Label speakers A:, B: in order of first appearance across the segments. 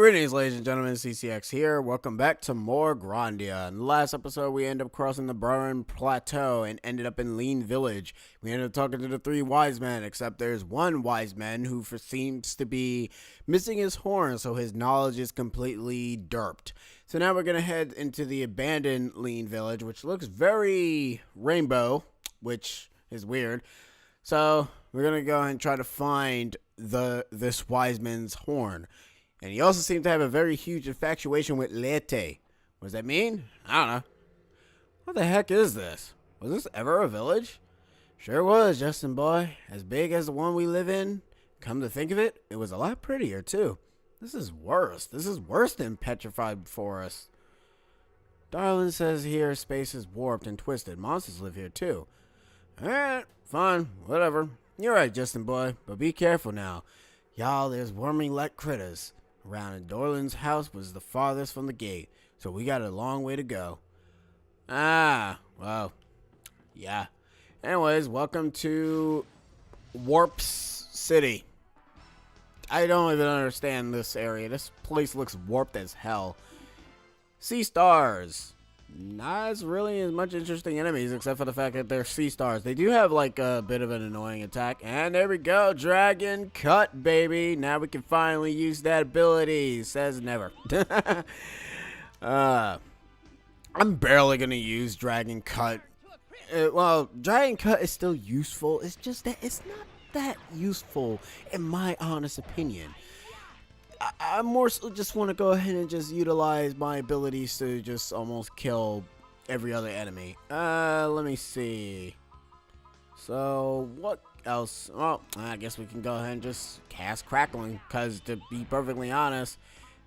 A: Greetings, ladies and gentlemen, CCX here. Welcome back to more Grandia. In the last episode, we ended up crossing the Burren Plateau and ended up in Lean Village. We ended up talking to the three wise men, except there's one wise man who seems to be missing his horn, so his knowledge is completely derped. So now we're going to head into the abandoned Lean Village, which looks very rainbow, which is weird. So we're going to go and try to find this wise man's horn. And he also seemed to have a very huge infatuation with Lete. What does that mean? I don't know. What the heck is this? Was this ever a village? Sure was, Justin boy. As big as the one we live in. Come to think of it, it was a lot prettier too. This is worse. This is worse than Petrified Forest. Darlin says here space is warped and twisted. Monsters live here too. Alright, fine, whatever. You're right, Justin boy, but be careful now. Y'all, there's worming like critters. Around and Dorland's house was the farthest from the gate, so we got a long way to go. Ah, well, yeah. Anyways, welcome to Warp's City. I don't even understand this area. This place looks warped as hell. Sea stars. Not as really as much interesting enemies, except for the fact that they're sea stars. They do have like a bit of an annoying attack. And there we go, dragon cut, baby. Now we can finally use that ability. Says never. I'm barely gonna use dragon cut. Well, dragon cut is still useful. It's just that it's not that useful, in my honest opinion. I more so just want to go ahead and just utilize my abilities to just almost kill every other enemy. Let me see. So, what else? Well, I guess we can go ahead and just cast Crackling, because to be perfectly honest,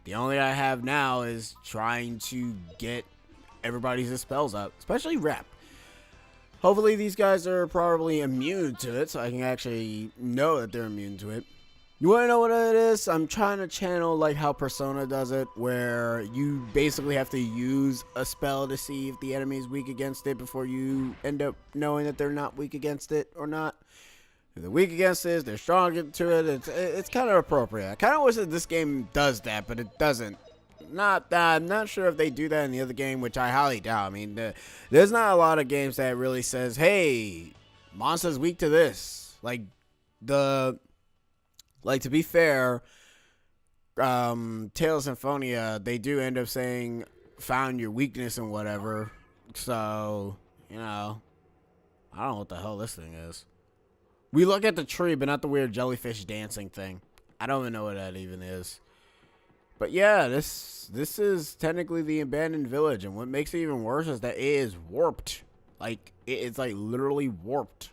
A: the only I have now is trying to get everybody's spells up, especially Rep. Hopefully these guys are probably immune to it, so I can actually know that they're immune to it. You want to know what it is? I'm trying to channel like how Persona does it, where you basically have to use a spell to see if the enemy is weak against it before you end up knowing that they're not weak against it or not. If they're weak against it, they're strong to it. It's kind of appropriate. I kind of wish that this game does that, but it doesn't. I'm not sure if they do that in the other game, which I highly doubt. I mean, there's not a lot of games that really says, "Hey, monster's weak to this." Like, to be fair, Tale of Symphonia, they do end up saying, found your weakness and whatever. So, you know, I don't know what the hell this thing is. We look at the tree, but not the weird jellyfish dancing thing. I don't even know what that even is. But yeah, this is technically the abandoned village. And what makes it even worse is that it is warped. Like, it's like literally warped.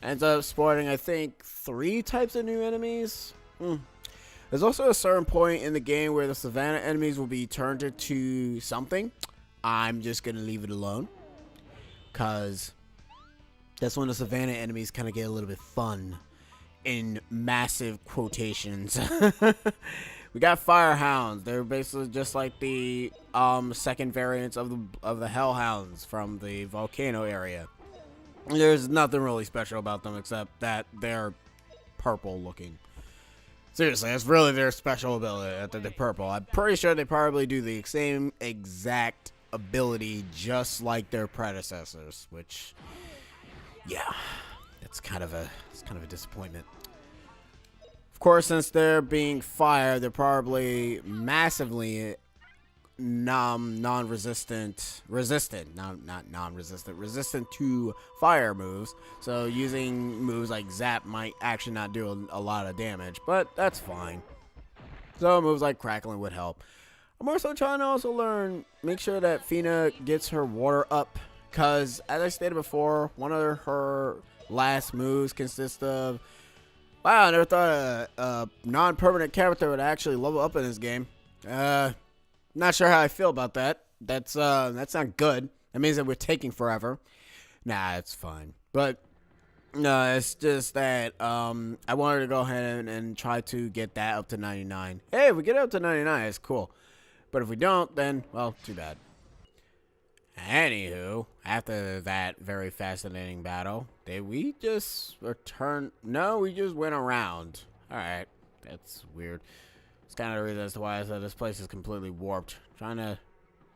A: Ends up spawning, I think, 3 types of new enemies. There's also a certain point in the game where the savannah enemies will be turned into something. I'm just going to leave it alone, because that's when the savannah enemies kind of get a little bit fun, in massive quotations. We got firehounds. They're basically just like the second variants of the hellhounds from the volcano area. There's nothing really special about them except that they're purple looking. Seriously, that's really their special ability, that they're purple. I'm pretty sure they probably do the same exact ability just like their predecessors, which, yeah, it's kind of a disappointment. Of course, since they're being fire, they're probably massively resistant to fire moves, so using moves like Zap might actually not do a lot of damage, but that's fine. So moves like Crackling would help. I'm also trying to make sure that Fina gets her water up, because as I stated before, one of her last moves consists of, wow, I never thought a non-permanent character would actually level up in this game. Not sure how I feel about that. That's not good. That means that we're taking forever. Nah, it's fine. But no, it's just that I wanted to go ahead and try to get that up to 99. Hey, if we get it up to 99, it's cool. But if we don't, then, well, too bad. Anywho, after that very fascinating battle, did we just return? No, we just went around. Alright, that's weird. It's kind of the reason as to why I said this place is completely warped. Trying to...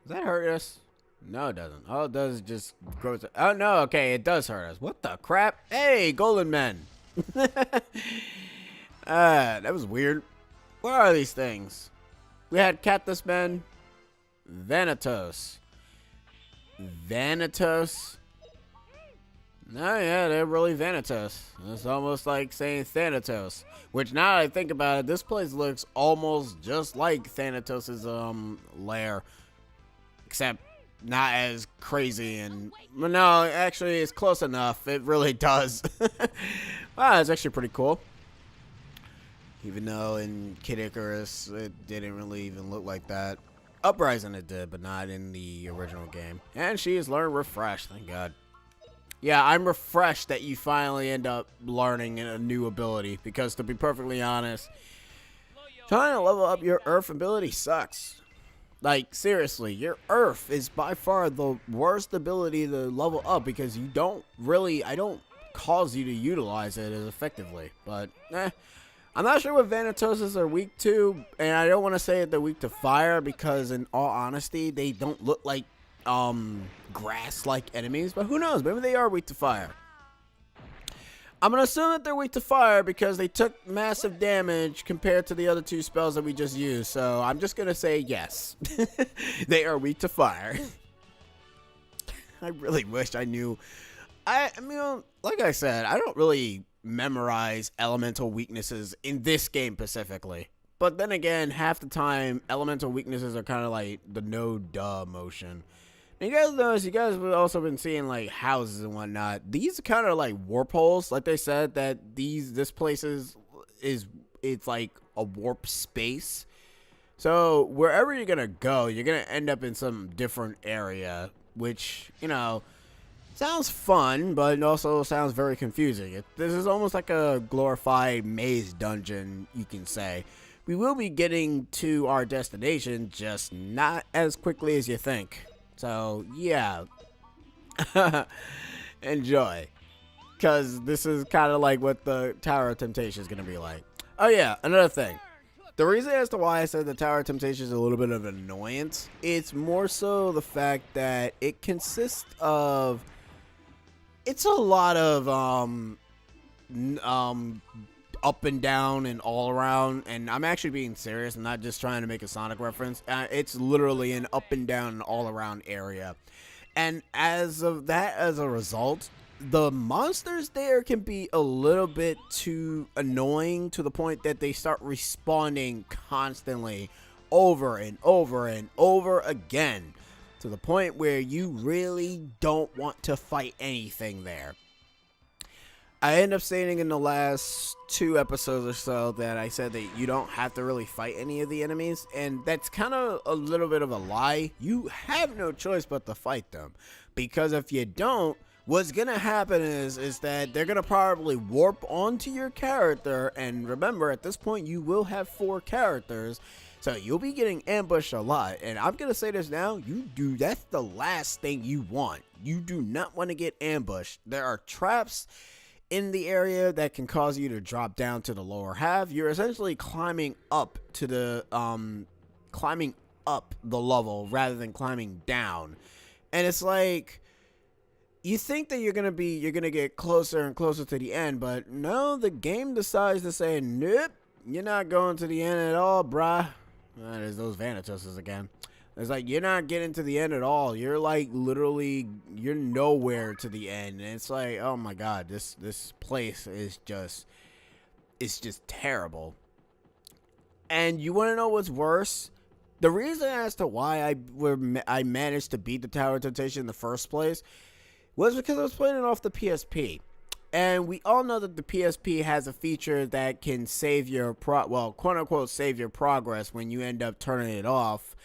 A: Does that hurt us? No, it doesn't. All it does is just grow... Oh, no. Okay, it does hurt us. What the crap? Hey, golden men. That was weird. What are these things? We had Cactus Men. Vanitos. Vanitos? No, yeah, they're really Vanitos. It's almost like saying Thanatos. Which, now that I think about it, this place looks almost just like Thanatos' lair. Except not as crazy and... No, actually, it's close enough. It really does. Wow, it's actually pretty cool. Even though in Kid Icarus, it didn't really even look like that. Uprising it did, but not in the original game. And she has learned Refresh, thank God. Yeah, I'm refreshed that you finally end up learning a new ability. Because to be perfectly honest, trying to level up your Earth ability sucks. Like, seriously, your Earth is by far the worst ability to level up. Because you don't really, I don't cause you to utilize it as effectively. But, I'm not sure what Vanitoses are weak to, and I don't want to say that they're weak to fire because, in all honesty, they don't look like grass-like enemies. But who knows? Maybe they are weak to fire. I'm gonna assume that they're weak to fire because they took massive damage compared to the other two spells that we just used. So I'm just gonna say yes, they are weak to fire. I really wish I knew. I mean, like I said, I don't really memorize elemental weaknesses in this game specifically, but then again, half the time elemental weaknesses are kind of like the no duh motion. And you guys notice, you guys have also been seeing like houses and whatnot. These are kind of like warp holes, like they said that this place is it's like a warp space. So wherever you're gonna go, you're gonna end up in some different area, which, you know, sounds fun, but it also sounds very confusing. This is almost like a glorified maze dungeon, you can say. We will be getting to our destination, just not as quickly as you think. So, yeah. Enjoy. Because this is kind of like what the Tower of Temptation is going to be like. Oh, yeah, another thing. The reason as to why I said the Tower of Temptation is a little bit of an annoyance, it's more so the fact that it consists of... It's a lot of up and down and all around, and I'm actually being serious. I'm not just trying to make a Sonic reference. It's literally an up and down and all around area, and as a result, the monsters there can be a little bit too annoying to the point that they start respawning constantly over and over and over again, to the point where you really don't want to fight anything there. I end up stating in the last 2 episodes or so that I said that you don't have to really fight any of the enemies, and that's kind of a little bit of a lie. You have no choice but to fight them, because if you don't, what's gonna happen is that they're gonna probably warp onto your character, and remember, at this point you will have 4 characters, so you'll be getting ambushed a lot. And I'm gonna say this now, that's the last thing you want. You do not want to get ambushed. There are traps in the area that can cause you to drop down to the lower half. You're essentially climbing up to the level rather than climbing down. And it's like, you think that you're gonna get closer and closer to the end, but no, the game decides to say, nope, you're not going to the end at all, bruh. There's those Vanitoses again. It's like, you're not getting to the end at all. You're like, literally, you're nowhere to the end. And it's like, oh my god, this place is just, it's just terrible. And you want to know what's worse? The reason as to why I managed to beat the Tower of Temptation in the first place was because I was playing it off the PSP. And we all know that the PSP has a feature that can save your quote-unquote save your progress when you end up turning it off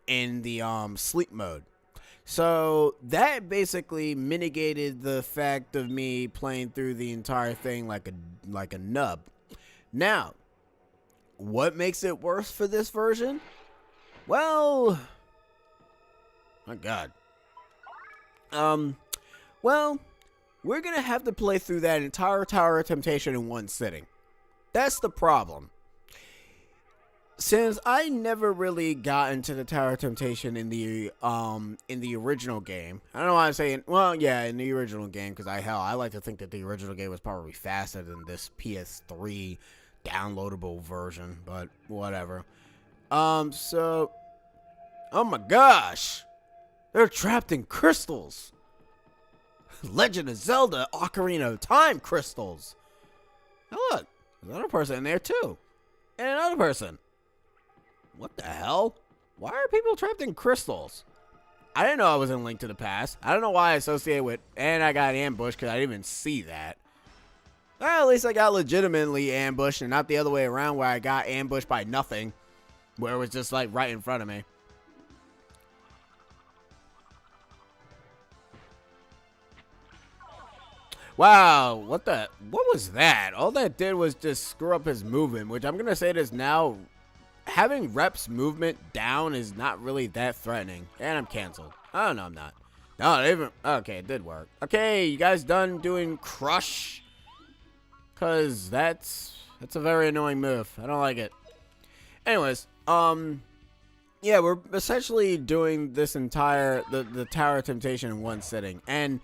A: in the sleep mode. So that basically mitigated the fact of me playing through the entire thing like a nub. Now, what makes it worse for this version? Well, my god. Well, we're gonna have to play through that entire Tower of Temptation in one sitting. That's the problem. since I never really got into the Tower of Temptation in the original game, I don't know why I'm saying, well, yeah, in the original game, because I like to think that the original game was probably faster than this PS3 downloadable version, but whatever. So, oh my gosh, they're trapped in crystals. Legend of Zelda Ocarina of Time crystals. Now look, there's another person in there too, and another person. What the hell? Why are people trapped in crystals? I didn't know I was in Link to the Past. I don't know why I associate with, and I got ambushed because I didn't even see that. Well, at least I got legitimately ambushed and not the other way around where I got ambushed by nothing. Where it was just like right in front of me. Wow, what was that? All that did was just screw up his movement, which I'm going to say this now. Having Rep's movement down is not really that threatening. And I'm canceled. Oh, no, I'm not. No, even, okay, it did work. Okay, you guys done doing Crush? Because that's a very annoying move. I don't like it. Anyways, yeah, we're essentially doing this entire, the Tower of Temptation in one sitting. And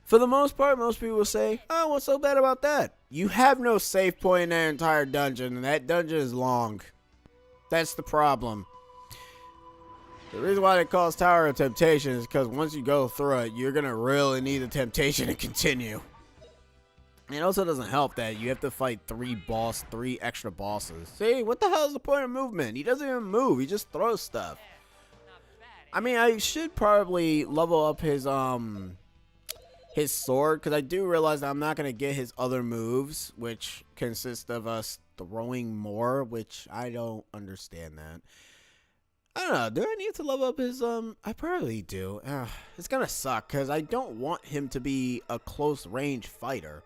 A: for the most part, most people will say, oh, what's so bad about that? You have no save point in that entire dungeon, and that dungeon is long. That's the problem. The reason why they call it Tower of Temptation is because once you go through it, you're going to really need the temptation to continue. It also doesn't help that you have to fight three extra bosses. See, what the hell is the point of movement? He doesn't even move. He just throws stuff. I mean, I should probably level up his sword, because I do realize that I'm not going to get his other moves, which consist of us throwing more, which I don't understand that. I don't know. Do I need to level up his, I probably do. It's going to suck, because I don't want him to be a close range fighter.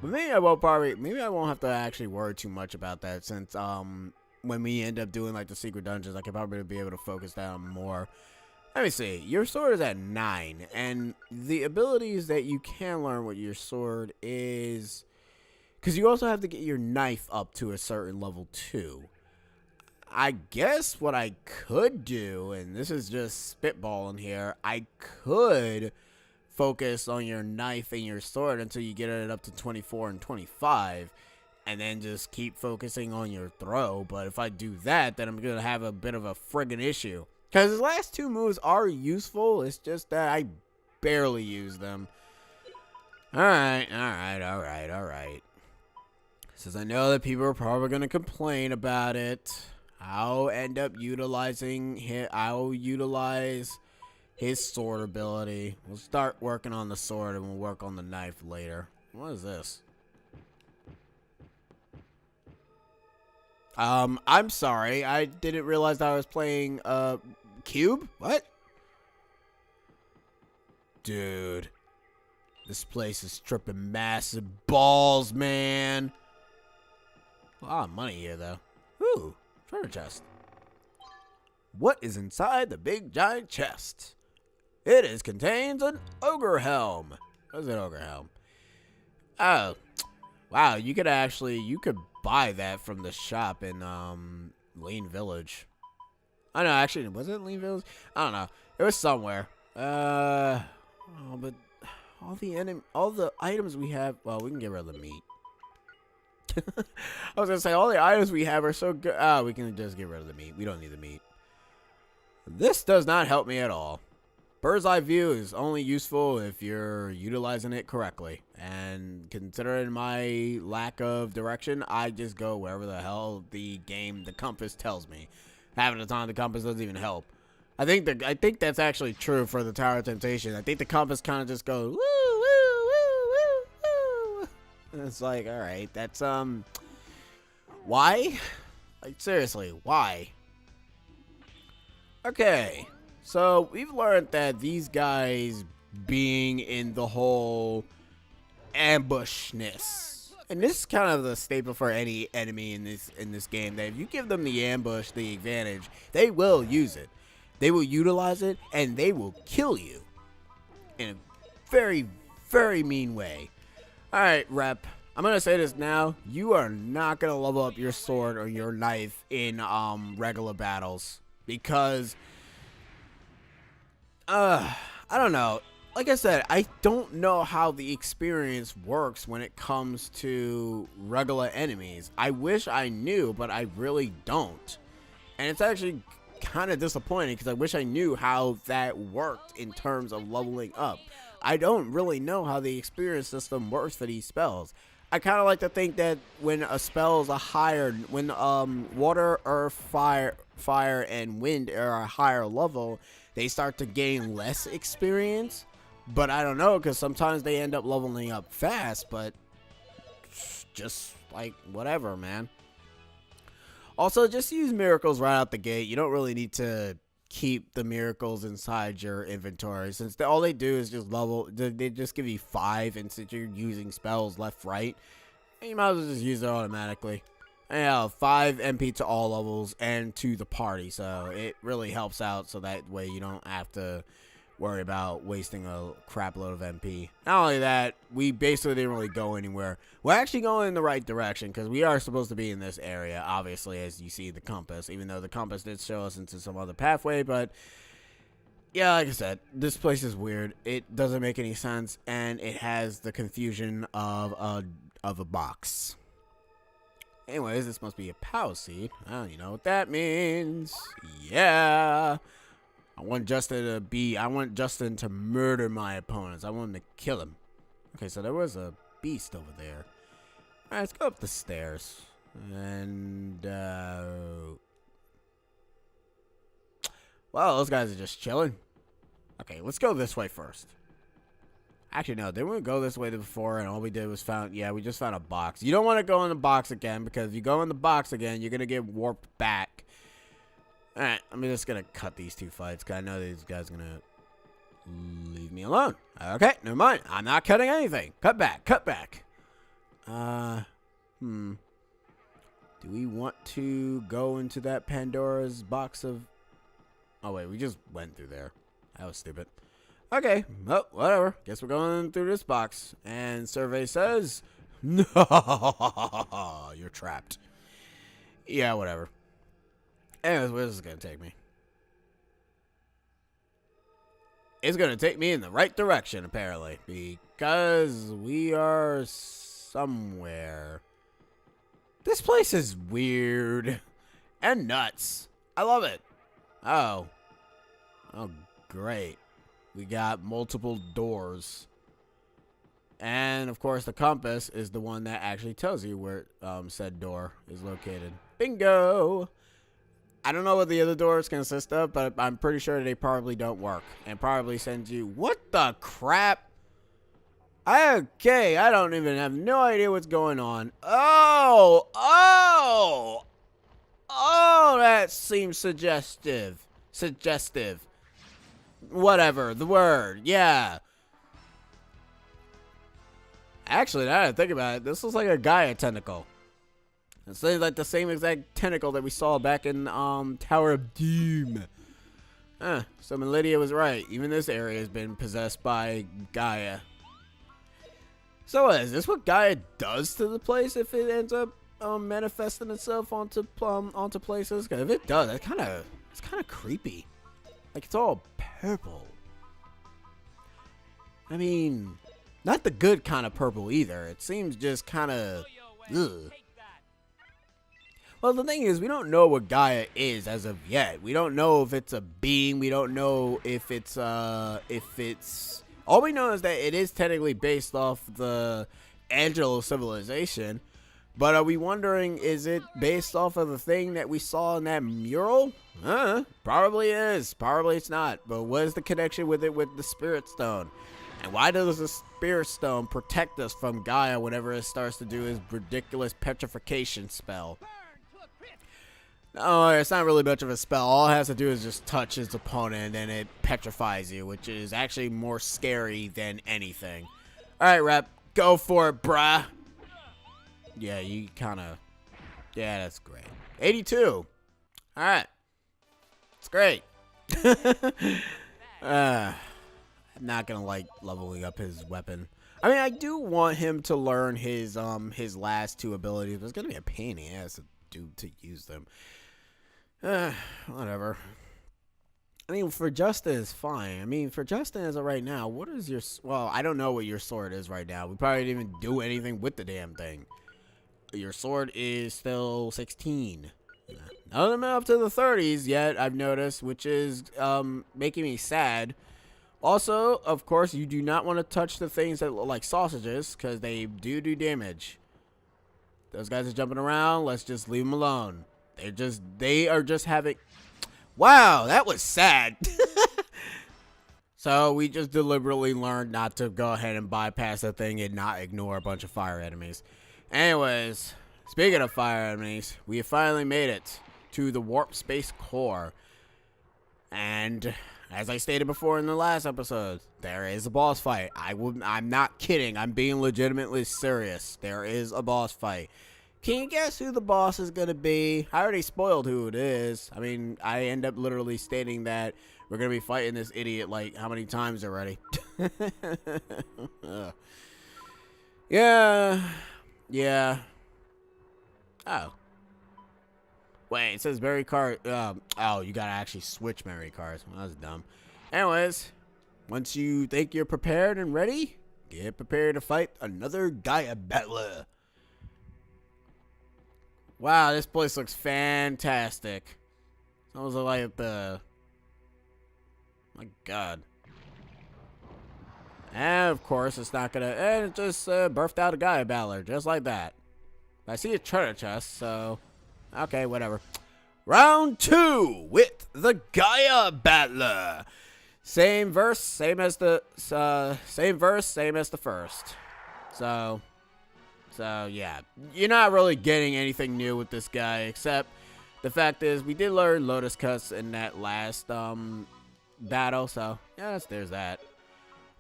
A: But maybe I won't have to actually worry too much about that, since, when we end up doing, like, the secret dungeons, I can probably be able to focus down more. Let me see. Your sword is at 9, and the abilities that you can learn with your sword is, because you also have to get your knife up to a certain level too. I guess what I could do, and this is just spitballing here, I could focus on your knife and your sword until you get it up to 24 and 25, and then just keep focusing on your throw. But if I do that, then I'm going to have a bit of a friggin' issue. Because his last two moves are useful, it's just that I barely use them. Alright. Since I know that people are probably going to complain about it, I'll end up utilizing his sword ability. We'll start working on the sword and we'll work on the knife later. What is this? I'm sorry. I didn't realize that I was playing, Cube? What? Dude. This place is tripping massive balls, man. A lot of money here, though. Ooh, treasure chest. What is inside the big giant chest? It contains an ogre helm. What is an ogre helm? Oh, wow, you could buy that from the shop in, Lean Village. I know, actually, was it Lean Village? I don't know. It was somewhere. But all the items we have, well, we can get rid of the meat. I was gonna say, all the items we have are so good. We can just get rid of the meat. We don't need the meat. This does not help me at all. Bird's eye view is only useful if you're utilizing it correctly. And considering my lack of direction, I just go wherever the hell the compass tells me. Half of the time, the compass doesn't even help. I think that's actually true for the Tower of Temptation. I think the compass kind of just goes, woo, woo, woo, woo, woo. And it's like, all right, that's, why? Like, seriously, why? Okay, so we've learned that these guys being in the whole ambushness, and this is kind of the staple for any enemy in this game, that if you give them the ambush, the advantage, they will use it. They will utilize it, and they will kill you in a very, very mean way. All right, Rep. I'm gonna say this now. You are not gonna level up your sword or your knife in regular battles because I don't know. Like I said, I don't know how the experience works when it comes to regular enemies. I wish I knew, but I really don't. And it's actually kind of disappointing because I wish I knew how that worked in terms of leveling up. I don't really know how the experience system works for these spells. I kind of like to think that when a spell is a higher, when water, earth, fire, and wind are a higher level, they start to gain less experience. But I don't know, because sometimes they end up leveling up fast, but just like whatever, man. Also, just use miracles right out the gate. You don't really need to keep the miracles inside your inventory, since all they do is just level. They just give you 5, and since you're using spells left, right, you might as well just use it automatically. And, yeah, 5 MP to all levels and to the party, so it really helps out. So that way you don't have to worry about wasting a crap load of MP. Not only that, we basically didn't really go anywhere. We're actually going in the right direction because we are supposed to be in this area, obviously, as you see the compass, even though the compass did show us into some other pathway. But yeah, like I said, this place is weird. It doesn't make any sense, and it has the confusion of a box. Anyways, this must be a power seed. Oh, you know what that means. Yeah. I want Justin to murder my opponents. I want him to kill him. Okay, so there was a beast over there. Alright, let's go up the stairs. And, well, those guys are just chilling. Okay, let's go this way first. Actually, no, didn't we go this way before and all we did was we just found a box. You don't want to go in the box again, because if you go in the box again, you're going to get warped back. Alright, I'm just going to cut these 2 fights, because I know these guys are going to leave me alone. Okay, never mind. I'm not cutting anything. Cut back, cut back. Do we want to go into that Pandora's box of... Oh, wait, we just went through there. That was stupid. Okay, well, whatever. Guess we're going through this box. And survey says... No, you're trapped. Yeah, whatever. Anyways, where's this going to take me? It's going to take me in the right direction, apparently. Because we are somewhere. This place is weird. And nuts. I love it. Oh. Oh, great. We got multiple doors. And, of course, the compass is the one that actually tells you where said door is located. Bingo! I don't know what the other doors consist of, but I'm pretty sure they probably don't work. And probably sends you... What the crap? Okay, I don't even have no idea what's going on. Oh! Oh! Oh, that seems suggestive. Suggestive. Whatever, the word. Yeah. Actually, now that I think about it, this looks like a Gaia tentacle. It's like the same exact tentacle that we saw back in Tower of Doom. So Lydia was right. Even this area has been possessed by Gaia. So is this what Gaia does to the place if it ends up manifesting itself onto places? Because if it does, it's kind of creepy. Like it's all purple. I mean, not the good kind of purple either. It seems just kind of ugh. Well, the thing is, we don't know what Gaia is as of yet. We don't know if it's a being. We don't know if it's all we know is that it is technically based off the Angelo civilization. But are we wondering, is it based off of the thing that we saw in that mural? Probably is. Probably it's not. But what is the connection with it with the Spirit Stone? And why does the Spirit Stone protect us from Gaia whenever it starts to do his ridiculous petrification spell? No, it's not really much of a spell. All it has to do is just touch his opponent and it petrifies you, which is actually more scary than anything. Alright, Rep. Go for it, bruh. Yeah, you kind of... Yeah, that's great. 82. Alright. It's great. I'm not going to like leveling up his weapon. I mean, I do want him to learn his last two abilities, but it's gonna be a pain in the ass to use them. Whatever. I mean, for Justin is fine. I mean, for Justin as of right now, what is your... Well, I don't know what your sword is right now. We probably didn't even do anything with the damn thing. Your sword is still 16. None of them are up to the 30s yet, I've noticed, which is making me sad. Also, of course, you do not want to touch the things that look like sausages, because they do damage. Those guys are jumping around. Let's just leave them alone. They are just having... Wow, that was sad. So we just deliberately learned not to go ahead and bypass the thing and not ignore a bunch of fire enemies. Anyways, speaking of fire enemies, we have finally made it to the warp space core. And as I stated before in the last episode, there is a boss fight. I'm not kidding. I'm being legitimately serious. There is a boss fight. Can you guess who the boss is going to be? I already spoiled who it is. I mean, I end up literally stating that we're going to be fighting this idiot like how many times already? Yeah. Oh. Wait, it says memory card. Oh, you got to actually switch memory cards. Well, that's dumb. Anyways, once you think you're prepared and ready, get prepared to fight another Gaia battler. Wow, this place looks fantastic. Sounds like the... My God. And of course, it's not gonna... And it just birthed out a Gaia battler, just like that. I see a treasure chest, so... Okay, whatever. Round 2 with the Gaia battler. Same verse, same as the... same verse, same as the first. So, yeah. You're not really getting anything new with this guy, except the fact is we did learn Lotus Cuts in that last battle, so yeah, there's that.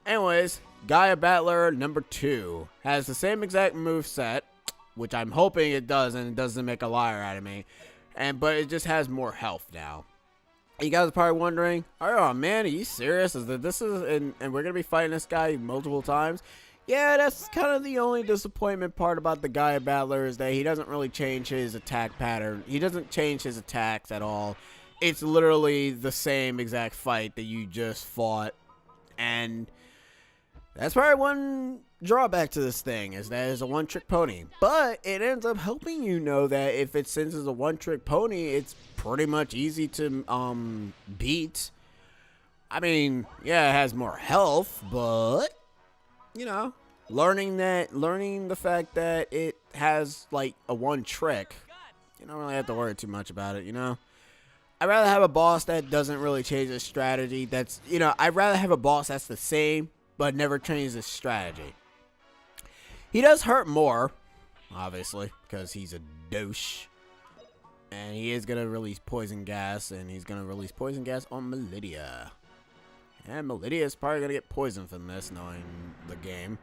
A: Anyways, Gaia Battler number 2 has the same exact move set, which I'm hoping it does, and it doesn't make a liar out of me. But it just has more health now. You guys are probably wondering, oh man, are you serious? And we're gonna be fighting this guy multiple times? Yeah, that's kind of the only disappointment part about the Gaia Battler is that he doesn't really change his attack pattern. He doesn't change his attacks at all. It's literally the same exact fight that you just fought. And that's probably one drawback to this thing, is that it's a one-trick pony. But it ends up helping you know that since it's a one-trick pony, it's pretty much easy to beat. I mean, yeah, it has more health, but... You know, learning the fact that it has like a one trick, you don't really have to worry too much about it, you know. I'd rather have a boss that doesn't really change his strategy. I'd rather have a boss that's the same but never changes his strategy. He does hurt more, obviously, because he's a douche, and he is gonna release poison gas, and he's gonna release poison gas on Melidia. And Melidia is probably going to get poisoned from this, knowing the game.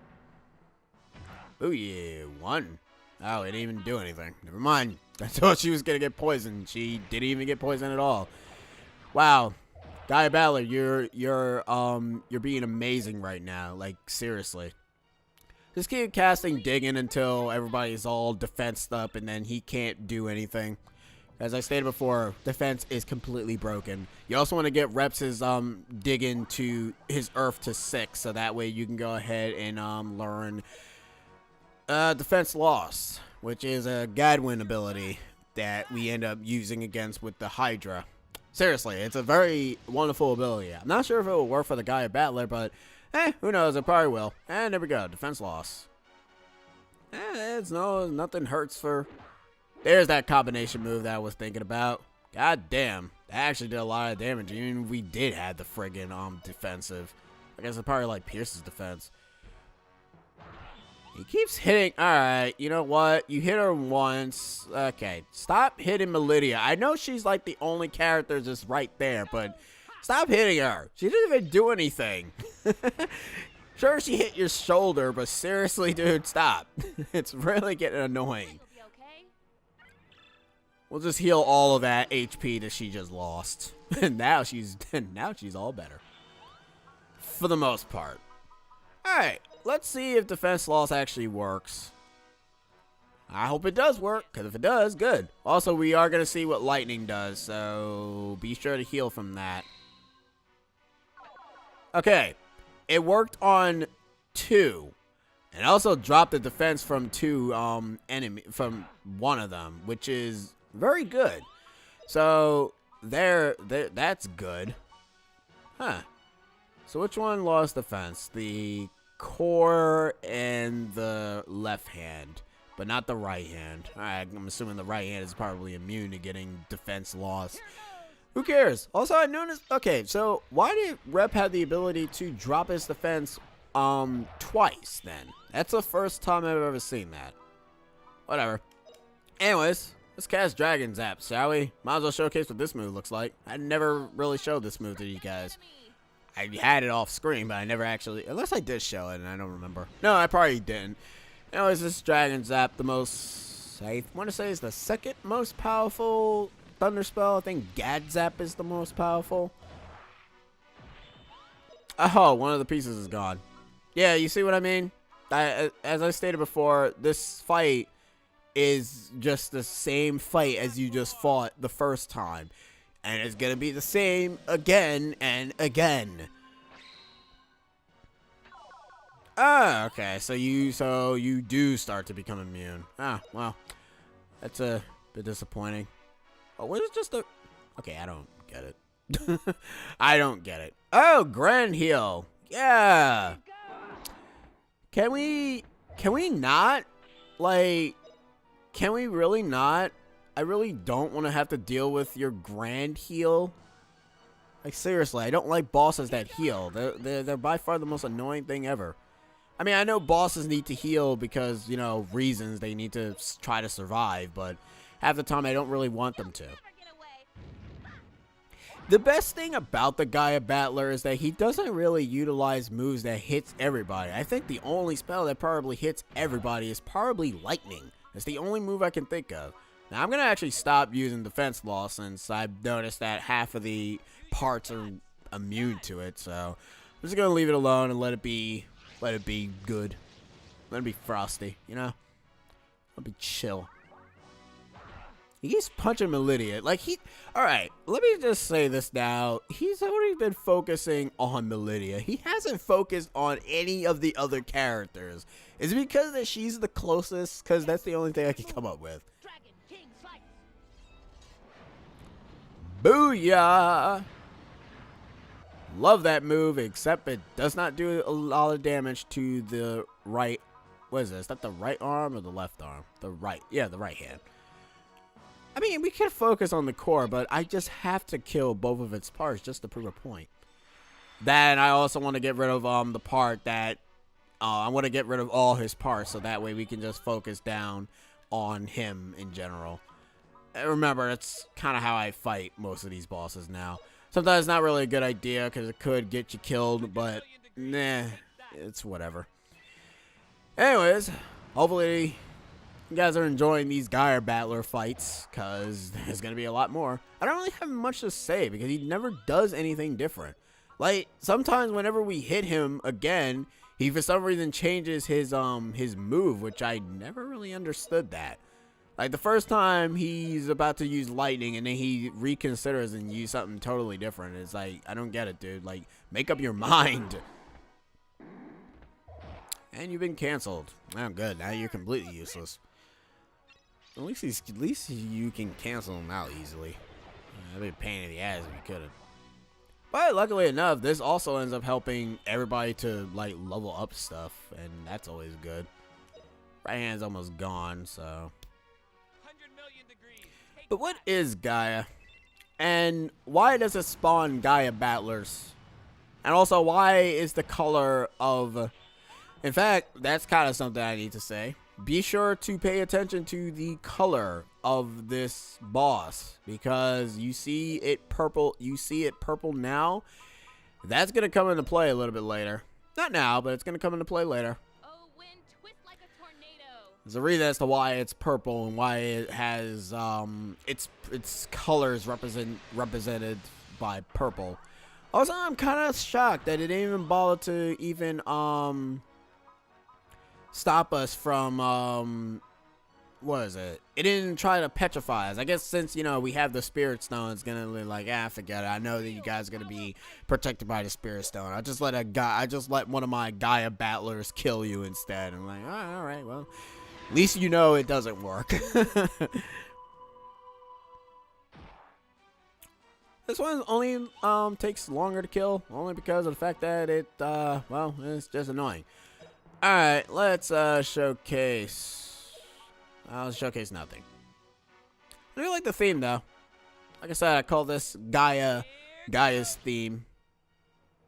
A: Oh yeah, 1. Oh, it didn't even do anything. Never mind. I thought she was going to get poisoned. She didn't even get poisoned at all. Wow. Gaia Battler, you're being amazing right now. Like, seriously. Just keep casting Digging until everybody's all defensed up and then he can't do anything. As I stated before, defense is completely broken. You also want to get Reps's Digging to his Earth to 6, so that way you can go ahead and learn Defense Loss, which is a Gadwin ability that we end up using against with the Hydra. Seriously, it's a very wonderful ability. I'm not sure if it will work for the Gaia Battler, but who knows? It probably will. And there we go, Defense Loss. Nothing hurts for... There's that combination move that I was thinking about. God damn. That actually did a lot of damage. Even we did have the friggin' defensive. I guess it probably like Pierce's defense. He keeps hitting. Alright, you know what? You hit her once. Okay, stop hitting Melidia. I know she's like the only character just right there, but stop hitting her. She didn't even do anything. Sure, she hit your shoulder, but seriously, dude, stop. It's really getting annoying. We'll just heal all of that HP that she just lost. And now she's all better. For the most part. Alright, let's see if defense loss actually works. I hope it does work, because if it does, good. Also, we are going to see what lightning does, so be sure to heal from that. Okay, it worked on 2. And also dropped the defense from 2 from one of them, which is very good. So that's good. Huh. So which one lost defense? The core and the left hand, but not the right hand. Alright, I'm assuming the right hand is probably immune to getting defense loss. Who cares? Also, I noticed, okay, so why did Rep have the ability to drop his defense twice then? That's the first time I've ever seen that. Whatever. Anyways, let's cast Dragon Zap, shall we? Might as well showcase what this move looks like. I never really showed this move to you guys. I had it off screen, but I never actually, unless I did show it and I don't remember. No, I probably didn't. Anyways, this Dragon Zap, the most, I want to say is the second most powerful Thunder spell. I think Gad Zap is the most powerful. Oh, one of the pieces is gone. Yeah, you see what I mean? As I stated before, this fight is just the same fight as you just fought the first time. And it's going to be the same again and again. Ah, okay. So you do start to become immune. Ah, well. That's a bit disappointing. Oh, what is just a... Okay, I don't get it. I don't get it. Oh, Grand Heal. Yeah. Can we not? Like, can we really not? I really don't want to have to deal with your Grand Heal. Like, seriously, I don't like bosses that heal. They're by far the most annoying thing ever. I mean, I know bosses need to heal because, you know, reasons. They need to try to survive, but half the time I don't really want them to. The best thing about the Gaia Battler is that he doesn't really utilize moves that hits everybody. I think the only spell that probably hits everybody is probably Lightning. That's the only move I can think of. Now, I'm going to actually stop using Defense Loss since I've noticed that half of the parts are immune to it. So I'm just going to leave it alone and let it be good. Let it be frosty, you know? Let it be chill. He's punching Melidia. Like, alright, let me just say this now. He's already been focusing on Melidia. He hasn't focused on any of the other characters. Is it because that she's the closest? Because that's the only thing I can come up with. Booyah! Love that move, except it does not do a lot of damage to the right. What is this? Is that the right arm or the left arm? The right. Yeah, the right hand. I mean, we can focus on the core, but I just have to kill both of its parts just to prove a point. Then I also want to get rid of the part that I want to get rid of all his parts, so that way we can just focus down on him in general. And remember, that's kind of how I fight most of these bosses now. Sometimes it's not really a good idea because it could get you killed, but nah, it's whatever. Anyways, hopefully you guys are enjoying these Gaia Battler fights, because there's going to be a lot more. I don't really have much to say, because he never does anything different. Like, sometimes whenever we hit him again, he for some reason changes his move, which I never really understood that. Like, the first time he's about to use lightning, and then he reconsiders and use something totally different. It's like, I don't get it, dude. Like, make up your mind. And you've been canceled. Oh, good. Now you're completely useless. At least you can cancel them out easily. That'd be a pain in the ass if you couldn't. But luckily enough, this also ends up helping everybody to like level up stuff, and that's always good. Right hand's almost gone, so. But what is Gaia? And why does it spawn Gaia Battlers? And also, why is the color of... In fact, that's kind of something I need to say. Be sure to pay attention to the color of this boss, because you see it purple. You see it purple now. That's gonna come into play a little bit later. Not now, but it's gonna come into play later.
B: Oh, wind, twist like a tornado.
A: There's a reason as to why it's purple and why it has its colors represented by purple. Also, I'm kind of shocked that it didn't even bother to even stop us from what is it? It didn't try to petrify us. I guess since, we have the Spirit Stone, it's gonna be like, forget it. I know that you guys are gonna be protected by the Spirit Stone. I just let one of my Gaia battlers kill you instead. I'm like, all right, well, at least you know it doesn't work. This one only takes longer to kill, only because of the fact that it well, it's just annoying. All right, let's showcase. I'll showcase nothing. I do like the theme though. Like I said, I call this Gaia's theme,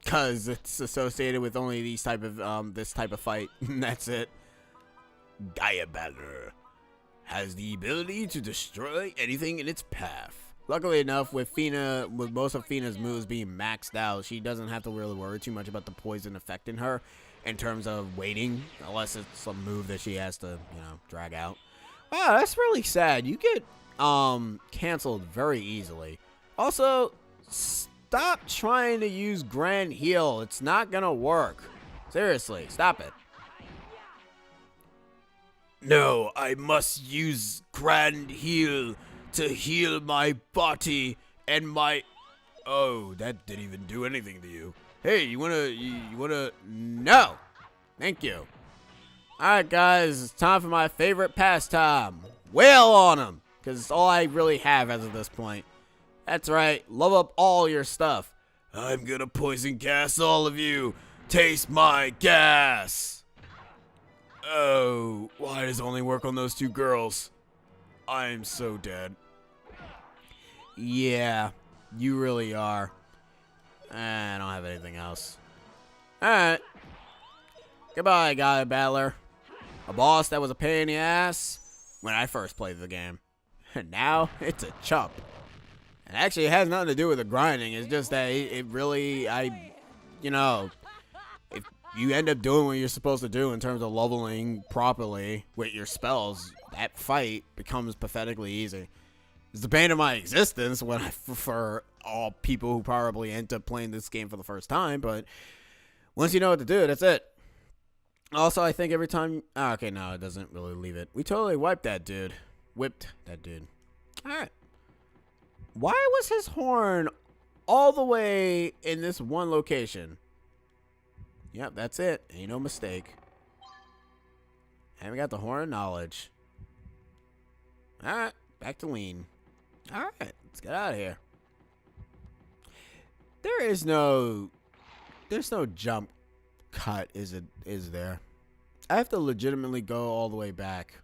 A: cause it's associated with only these type of this type of fight. And that's it. Gaia Battler has the ability to destroy anything in its path. Luckily enough, with most of Fina's moves being maxed out, she doesn't have to really worry too much about the poison affecting her in terms of waiting, unless it's some move that she has to, drag out. Wow, that's really sad. You get canceled very easily. Also, stop trying to use Grand Heal. It's not gonna work. Seriously, stop it. No, I must use Grand Heal to heal my body and my... Oh, that didn't even do anything to you. Hey, you wanna... No! Thank you. Alright, guys, it's time for my favorite pastime. Wail on them! Because it's all I really have as of this point. That's right, love up all your stuff. I'm gonna poison gas all of you. Taste my gas! Oh, why does it only work on those two girls? I'm so dead. Yeah, you really are. I don't have anything else. Alright. Goodbye, Gaia Battler. A boss that was a pain in the ass when I first played the game. And now, it's a chump. And actually, it has nothing to do with the grinding. It's just that it really, if you end up doing what you're supposed to do in terms of leveling properly with your spells, that fight becomes pathetically easy. It's the pain of my existence when for all people who probably end up playing this game for the first time, but once you know what to do, that's it. Also, I think every time... okay, no, it doesn't really leave it. We totally wiped that dude. Whipped that dude. Alright. Why was his horn all the way in this one location? Yep, that's it. Ain't no mistake. Haven't got the horn of knowledge. Alright, back to lean. Alright, let's get out of here. There's no jump cut, is there? I have to legitimately go all the way back.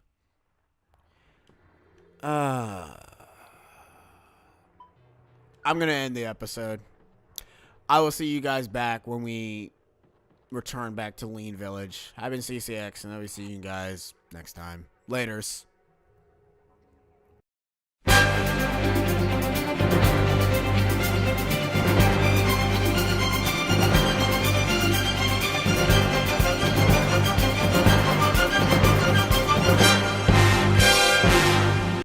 A: I'm gonna end the episode. I will see you guys back when we return back to Lean Village. I've been CCX, and I'll be seeing you guys next time. Laters.